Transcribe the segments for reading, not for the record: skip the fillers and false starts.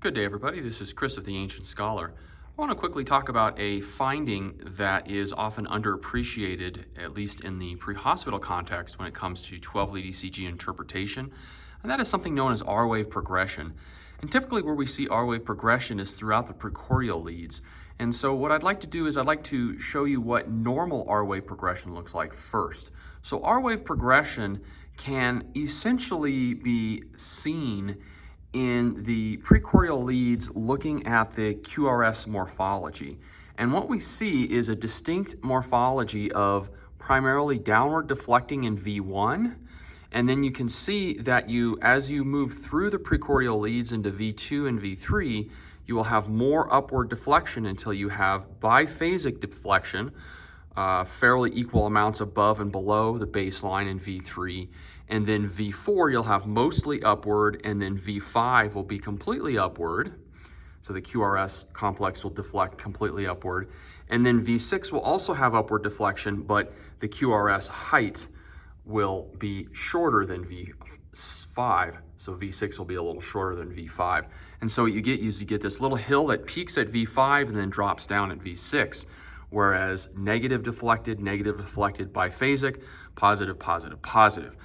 Good day, everybody. This is Chris of the Ancient Scholar. I want to quickly talk about a finding that is often underappreciated, at least in the pre-hospital context, when it comes to 12-lead ECG interpretation, and that is something known as R-wave progression. And typically where we see R-wave progression is throughout the precordial leads. And so what I'd like to do is I'd like to show you what normal R-wave progression looks like first. So R-wave progression can essentially be seen in the precordial leads looking at the QRS morphology. And what we see is a distinct morphology of primarily downward deflecting in V1, and then you can see that as you move through the precordial leads into V2 and V3, you will have more upward deflection until you have biphasic deflection, fairly equal amounts above and below the baseline in V3. And then V4, you'll have mostly upward, and then V5 will be completely upward. So the QRS complex will deflect completely upward. And then V6 will also have upward deflection, but the QRS height will be shorter than V5. So V6 will be a little shorter than V5. And so what you get is you get this little hill that peaks at V5 and then drops down at V6. Whereas negative deflected, biphasic, positive, positive, positive.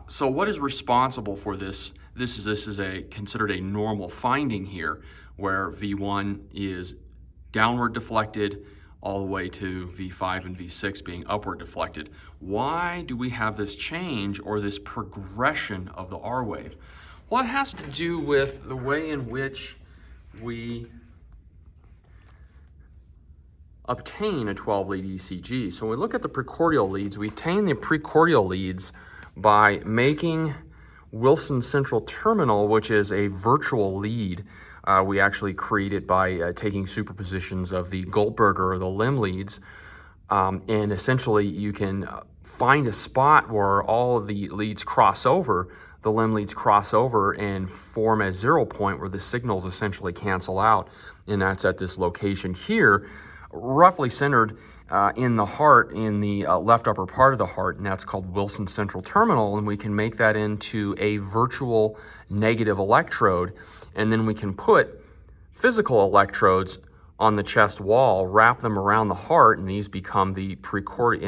So what is responsible for this? This is considered a normal finding here, where V1 is downward deflected all the way to V5 and V6 being upward deflected. Why do we have this change or this progression of the R wave? Well, it has to do with the way in which we obtain a 12-lead ECG. So when we look at the precordial leads, we obtain the precordial leads by making Wilson's central terminal, which is a virtual lead. We actually create it by taking superpositions of the Goldberger or the limb leads. And essentially you can find a spot where all of the leads cross over, the limb leads cross over and form a 0 point where the signals essentially cancel out. And that's at this location here, roughly centered in the heart, in the left upper part of the heart, and that's called Wilson's central terminal, and we can make that into a virtual negative electrode, and then we can put physical electrodes on the chest wall, wrap them around the heart, and these become the precordial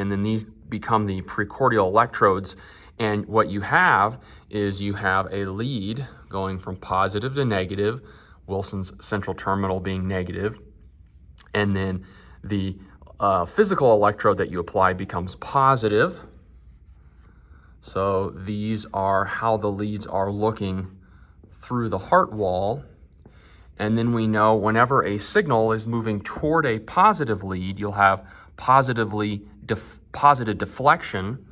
electrodes. And what you have is you have a lead going from positive to negative, Wilson's central terminal being negative, and then the physical electrode that you apply becomes positive. So these are how the leads are looking through the heart wall. And then we know whenever a signal is moving toward a positive lead, you'll have positive deflection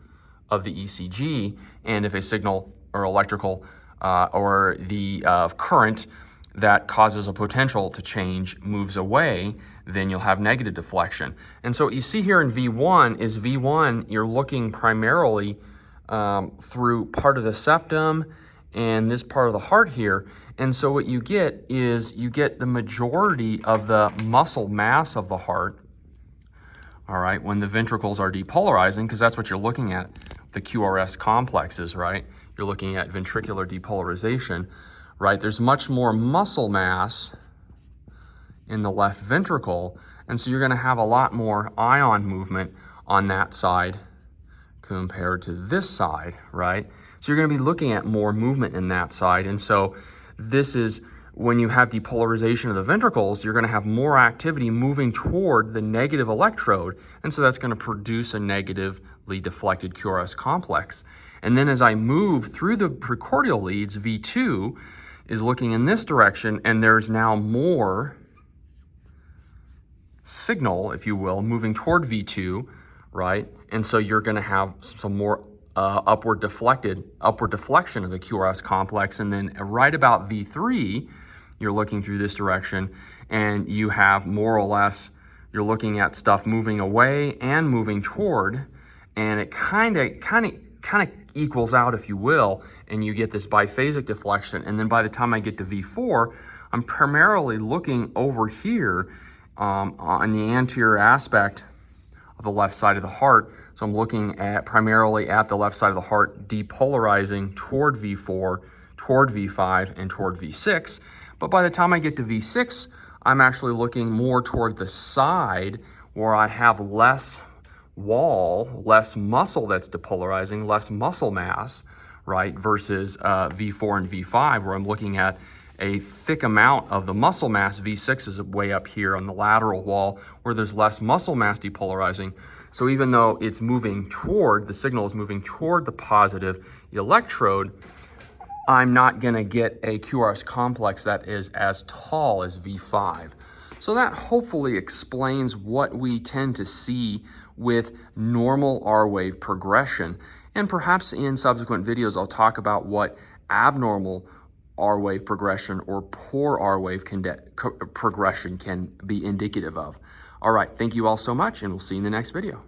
of the ECG. And if a signal or electrical or the current that causes a potential to change moves away, then you'll have negative deflection. And so what you see here in V1 is V1, you're looking primarily through part of the septum and this part of the heart here. And so what you get is you get the majority of the muscle mass of the heart, all right, when the ventricles are depolarizing, because that's what you're looking at, the QRS complexes, right? You're looking at ventricular depolarization, right? There's much more muscle mass in the left ventricle, and so you're going to have a lot more ion movement on that side compared to this side, right? So you're going to be looking at more movement in that side, and so this is when you have depolarization of the ventricles, you're going to have more activity moving toward the negative electrode, and so that's going to produce a negatively deflected QRS complex. And then as I move through the precordial leads, V2 is looking in this direction, and there's now more signal, if you will, moving toward V2, right? And so you're going to have some more upward deflection of the QRS complex. And then right about V3, you're looking through this direction, and you have more or less, you're looking at stuff moving away and moving toward, and it kind of equals out, if you will, and you get this biphasic deflection. And then by the time I get to V4, I'm primarily looking over here on the anterior aspect of the left side of the heart. So I'm looking at primarily at the left side of the heart depolarizing toward V4, toward V5, and toward V6. But by the time I get to V6, I'm actually looking more toward the side where I have less wall, less muscle that's depolarizing, less muscle mass, right, versus V4 and V5, where I'm looking at a thick amount of the muscle mass. V6 is way up here on the lateral wall where there's less muscle mass depolarizing. So even though it's moving toward, the signal is moving toward the positive electrode, I'm not gonna get a QRS complex that is as tall as V5. So that hopefully explains what we tend to see with normal R-wave progression. And perhaps in subsequent videos, I'll talk about what abnormal R-wave progression or poor R-wave progression can be indicative of. All right, thank you all so much, and we'll see you in the next video.